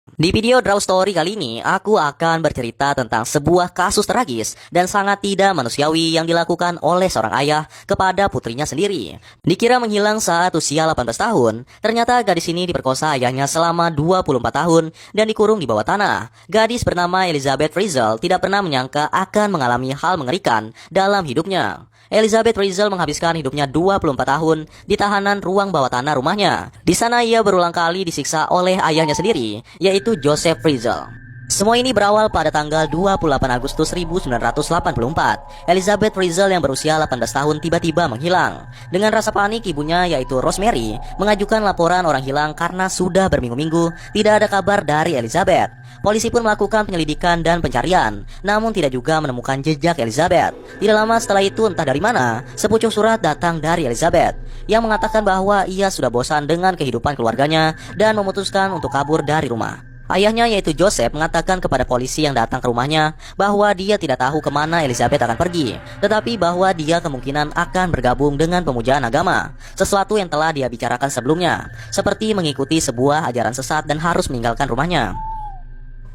Di video Draw Story kali ini, aku akan bercerita tentang sebuah kasus tragis dan sangat tidak manusiawi yang dilakukan oleh seorang ayah kepada putrinya sendiri. Dikira menghilang saat usia 18 tahun, ternyata gadis ini diperkosa ayahnya selama 24 tahun dan dikurung di bawah tanah. Gadis bernama Elizabeth Frizzell tidak pernah menyangka akan mengalami hal mengerikan dalam hidupnya. Elizabeth Frizzell menghabiskan hidupnya 24 tahun di tahanan ruang bawah tanah rumahnya. Di sana ia berulang kali disiksa oleh ayahnya sendiri, yaitu Joseph Frizzell. Semua ini berawal pada tanggal 28 Agustus 1984. Elizabeth Frizzell yang berusia 18 tahun tiba-tiba menghilang. Dengan rasa panik, ibunya yaitu Rosemary mengajukan laporan orang hilang karena sudah berminggu-minggu tidak ada kabar dari Elizabeth. Polisi pun melakukan penyelidikan dan pencarian, namun tidak juga menemukan jejak Elizabeth. Tidak lama setelah itu, entah dari mana, sepucuk surat datang dari Elizabeth yang mengatakan bahwa ia sudah bosan dengan kehidupan keluarganya dan memutuskan untuk kabur dari rumah. Ayahnya yaitu Joseph mengatakan kepada polisi yang datang ke rumahnya bahwa dia tidak tahu kemana Elizabeth akan pergi, tetapi bahwa dia kemungkinan akan bergabung dengan pemujaan agama, sesuatu yang telah dia bicarakan sebelumnya, seperti mengikuti sebuah ajaran sesat dan harus meninggalkan rumahnya.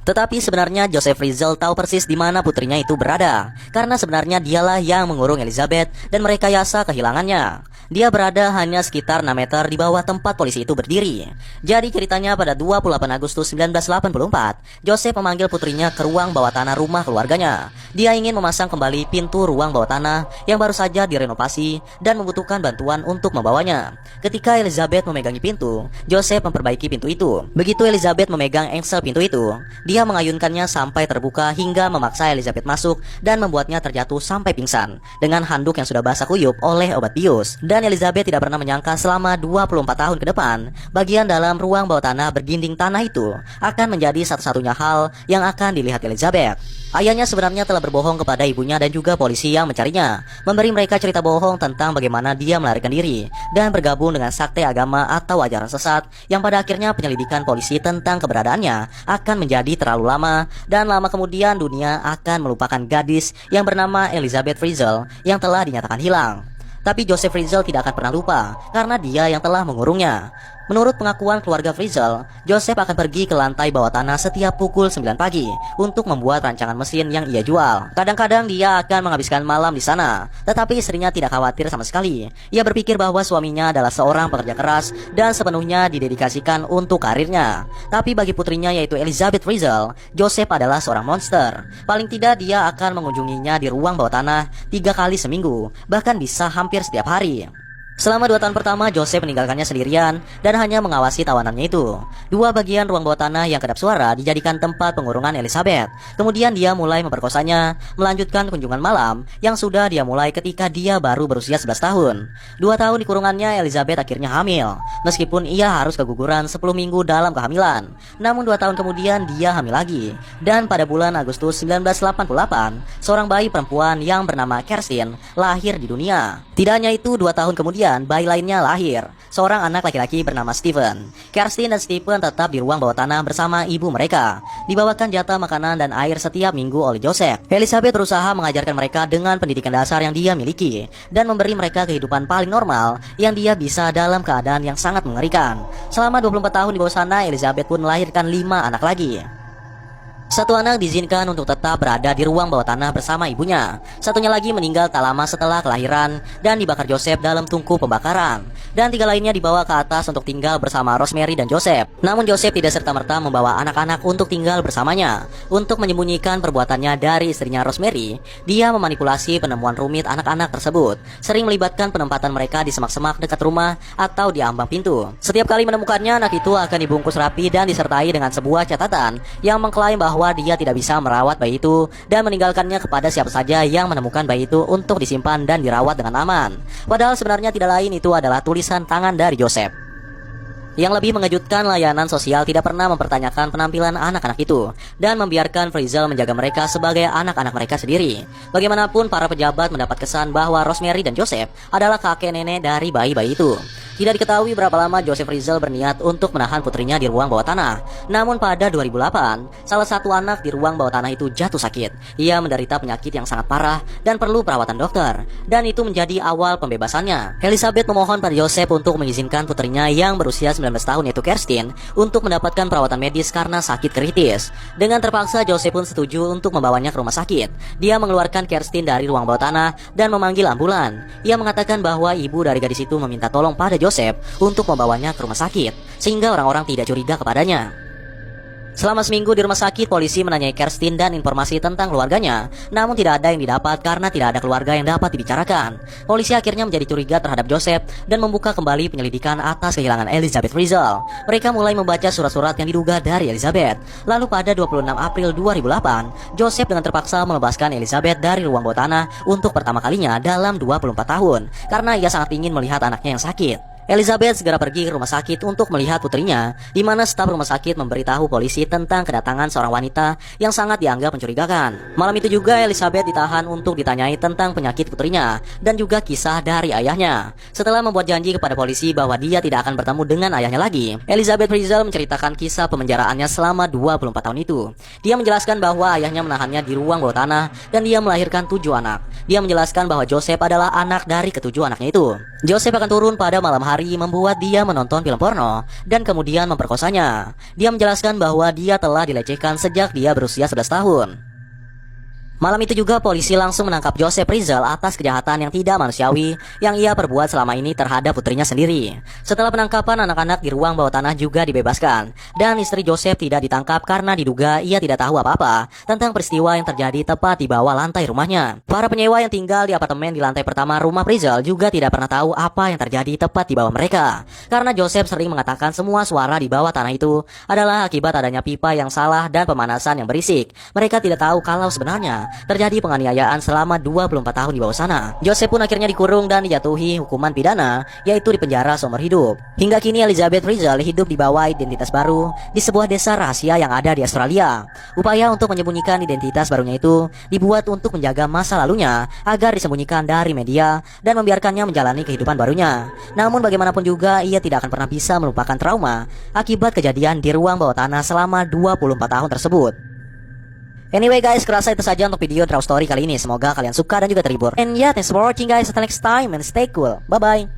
Tetapi sebenarnya Joseph Frizzell tahu persis di mana putrinya itu berada, karena sebenarnya dialah yang mengurung Elizabeth dan merekayasa kehilangannya. Dia berada hanya sekitar 6 meter di bawah tempat polisi itu berdiri. Jadi ceritanya pada 28 Agustus 1984, Joseph memanggil putrinya ke ruang bawah tanah rumah keluarganya. Dia ingin memasang kembali pintu ruang bawah tanah yang baru saja direnovasi dan membutuhkan bantuan untuk membawanya. Ketika Elizabeth memegangi pintu, Joseph memperbaiki pintu itu. Begitu Elizabeth memegang engsel pintu itu, dia mengayunkannya sampai terbuka hingga memaksa Elizabeth masuk dan membuatnya terjatuh sampai pingsan dengan handuk yang sudah basah kuyup oleh obat bius. Dan Elizabeth tidak pernah menyangka selama 24 tahun ke depan, bagian dalam ruang bawah tanah berginding tanah itu akan menjadi satu-satunya hal yang akan dilihat Elizabeth. Ayahnya sebenarnya telah berbohong kepada ibunya dan juga polisi yang mencarinya, memberi mereka cerita bohong tentang bagaimana dia melarikan diri dan bergabung dengan sekte agama atau ajaran sesat, yang pada akhirnya penyelidikan polisi tentang keberadaannya akan menjadi terlalu lama, dan lama kemudian dunia akan melupakan gadis yang bernama Elizabeth Frizzell yang telah dinyatakan hilang. Tapi Joseph Frizzell tidak akan pernah lupa, karena dia yang telah mengurungnya. Menurut pengakuan keluarga Frizzell, Joseph akan pergi ke lantai bawah tanah setiap pukul 9 pagi untuk membuat rancangan mesin yang ia jual. Kadang-kadang dia akan menghabiskan malam di sana, tetapi istrinya tidak khawatir sama sekali. Ia berpikir bahwa suaminya adalah seorang pekerja keras dan sepenuhnya didedikasikan untuk karirnya. Tapi bagi putrinya yaitu Elizabeth Frizzell, Joseph adalah seorang monster. Paling tidak dia akan mengunjunginya di ruang bawah tanah 3 kali seminggu, bahkan bisa hampir setiap hari. Selama 2 tahun pertama, Joseph meninggalkannya sendirian dan hanya mengawasi tawanannya itu. 2 bagian ruang bawah tanah yang kedap suara dijadikan tempat pengurungan Elizabeth. Kemudian dia mulai memperkosanya, melanjutkan kunjungan malam yang sudah dia mulai ketika dia baru berusia 11 tahun. 2 tahun di kurungannya, Elizabeth akhirnya hamil, meskipun ia harus keguguran 10 minggu dalam kehamilan. Namun 2 tahun kemudian dia hamil lagi. Dan pada bulan Agustus 1988, seorang bayi perempuan yang bernama Kerstin lahir di dunia. Tidak hanya itu, 2 tahun kemudian bayi lainnya lahir, seorang anak laki-laki bernama Stephen. Kerstin dan Stephen tetap di ruang bawah tanah bersama ibu mereka, dibawakan jatah makanan dan air setiap minggu oleh Joseph. Elizabeth berusaha mengajarkan mereka dengan pendidikan dasar yang dia miliki dan memberi mereka kehidupan paling normal yang dia bisa dalam keadaan yang sangat mengerikan. Selama 24 tahun di bawah sana, Elizabeth pun melahirkan 5 anak lagi. Satu anak diizinkan untuk tetap berada di ruang bawah tanah bersama ibunya. Satunya lagi meninggal tak lama setelah kelahiran dan dibakar Joseph dalam tungku pembakaran. Dan 3 lainnya dibawa ke atas untuk tinggal bersama Rosemary dan Joseph. Namun Joseph tidak serta-merta membawa anak-anak untuk tinggal bersamanya. Untuk menyembunyikan perbuatannya dari istrinya Rosemary, dia memanipulasi penemuan rumit anak-anak tersebut, sering melibatkan penempatan mereka di semak-semak dekat rumah atau di ambang pintu. Setiap kali menemukannya, anak itu akan dibungkus rapi dan disertai dengan sebuah catatan yang mengklaim bahwa dia tidak bisa merawat bayi itu dan meninggalkannya kepada siapa saja yang menemukan bayi itu untuk disimpan dan dirawat dengan aman. Padahal sebenarnya tidak lain itu adalah tulisan tangan dari Joseph. Yang lebih mengejutkan, layanan sosial tidak pernah mempertanyakan penampilan anak-anak itu dan membiarkan Frizzell menjaga mereka sebagai anak-anak mereka sendiri. Bagaimanapun, para pejabat mendapat kesan bahwa Rosemary dan Joseph adalah kakek nenek dari bayi-bayi itu. Tidak diketahui berapa lama Joseph Frizzell berniat untuk menahan putrinya di ruang bawah tanah. Namun pada 2008, salah satu anak di ruang bawah tanah itu jatuh sakit. Ia menderita penyakit yang sangat parah dan perlu perawatan dokter. Dan itu menjadi awal pembebasannya. Elizabeth memohon pada Joseph untuk mengizinkan putrinya yang berusia 19 tahun yaitu Kerstin untuk mendapatkan perawatan medis karena sakit kritis. Dengan terpaksa, Joseph pun setuju untuk membawanya ke rumah sakit. Dia mengeluarkan Kerstin dari ruang bawah tanah dan memanggil ambulan. Ia mengatakan bahwa ibu dari gadis itu meminta tolong pada Joseph untuk membawanya ke rumah sakit, sehingga orang-orang tidak curiga kepadanya. Selama seminggu di rumah sakit, polisi menanyai Kerstin dan informasi tentang keluarganya. Namun tidak ada yang didapat karena tidak ada keluarga yang dapat dibicarakan. Polisi akhirnya menjadi curiga terhadap Joseph dan membuka kembali penyelidikan atas kehilangan Elizabeth Frizzell. Mereka mulai membaca surat-surat yang diduga dari Elizabeth. Lalu pada 26 April 2008, Joseph dengan terpaksa melepaskan Elizabeth dari ruang bawah tanah untuk pertama kalinya dalam 24 tahun karena ia sangat ingin melihat anaknya yang sakit. Elizabeth segera pergi ke rumah sakit untuk melihat putrinya, di mana staf rumah sakit memberitahu polisi tentang kedatangan seorang wanita yang sangat dianggap mencurigakan. Malam itu juga Elizabeth ditahan untuk ditanyai tentang penyakit putrinya dan juga kisah dari ayahnya. Setelah membuat janji kepada polisi bahwa dia tidak akan bertemu dengan ayahnya lagi, Elizabeth Frizzell menceritakan kisah pemenjaraannya selama 24 tahun itu. Dia menjelaskan bahwa ayahnya menahannya di ruang bawah tanah dan dia melahirkan 7 anak. Dia menjelaskan bahwa Joseph adalah anak dari ke-7 anaknya itu. Joseph akan turun pada malam hari, membuat dia menonton film porno dan kemudian memperkosanya. Dia menjelaskan bahwa dia telah dilecehkan sejak dia berusia 11 tahun. Malam itu juga polisi langsung menangkap Joseph Frizzell atas kejahatan yang tidak manusiawi yang ia perbuat selama ini terhadap putrinya sendiri. Setelah penangkapan, anak-anak di ruang bawah tanah juga dibebaskan, dan istri Joseph tidak ditangkap karena diduga ia tidak tahu apa-apa tentang peristiwa yang terjadi tepat di bawah lantai rumahnya. Para penyewa yang tinggal di apartemen di lantai pertama rumah Frizzell juga tidak pernah tahu apa yang terjadi tepat di bawah mereka, karena Joseph sering mengatakan semua suara di bawah tanah itu adalah akibat adanya pipa yang salah dan pemanasan yang berisik. Mereka tidak tahu kalau sebenarnya terjadi penganiayaan selama 24 tahun di bawah sana. Joseph pun akhirnya dikurung dan dijatuhi hukuman pidana, yaitu dipenjara seumur hidup. Hingga kini Elizabeth Frizzell hidup di bawah identitas baru di sebuah desa rahasia yang ada di Australia. Upaya untuk menyembunyikan identitas barunya itu dibuat untuk menjaga masa lalunya agar disembunyikan dari media dan membiarkannya menjalani kehidupan barunya. Namun bagaimanapun juga ia tidak akan pernah bisa melupakan trauma akibat kejadian di ruang bawah tanah selama 24 tahun tersebut. Anyway guys, kerasa itu saja untuk video True Story kali ini. Semoga kalian suka dan juga terhibur. And yeah, thanks for watching guys. Until next time and stay cool. Bye bye.